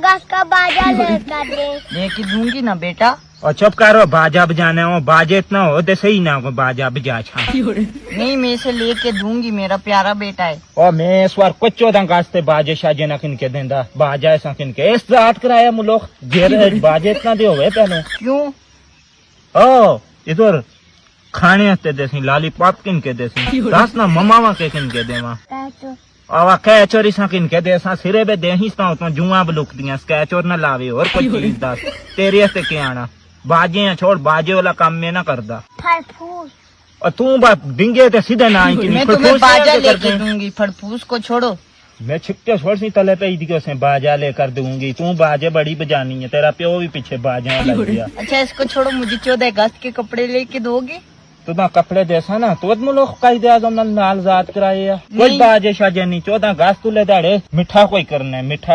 अगस्त का बाजा लेकर दे। लेके दूंगी ना बेटा। और चुप करो, बाजा बजाने हो, बाजे इतना हो तो सही ना हो बाजा बजा छा। नहीं, मैं इसे लेके दूंगी, मेरा प्यारा बेटा है। और मैं इस बार कुछ 14 अगस्त बाजे शाजे ना किन के देंदा, बाजा ऐसा किन के इस रात कराया मुलोक घेर बाजे इतना दे हुए पहले। क्यों? ओ इधर खाने हते देसी लॉलीपॉप किन के देसी दस ना ममावा के किन के देवा आवा कै चोरी सा किन के दे सा सिरे बे दे ही सा तो जुआ बलुक दियां स्कै चोर ना लावे और कोई चीज दस तेरे हते के आना बाजे छोड़, बाजे वाला काम में ना करदा। फलफूस और तू बा डिंगे ते सीधे ना आई कि मैं तुम्हें बाजा लेके दूंगी, फड़फूस को छोड़ो। मैं छिक्के छोड़ सी तले पे इधर से बाजा लेकर दूंगी, तू बाजे बड़ी बजानी है, तेरा प्यो भी पीछे बाजा लग गया। अच्छा इसको छोड़ो, मुझे 14 अगस्त के कपड़े लेके दोगे? तो ना कपड़े देसा ना तो लोग कायदे आजम नाल जात कराए कोई बाजे शाजे नहीं 14 अगस्त तुले दाड़े मिठा कोई करना है मिठा।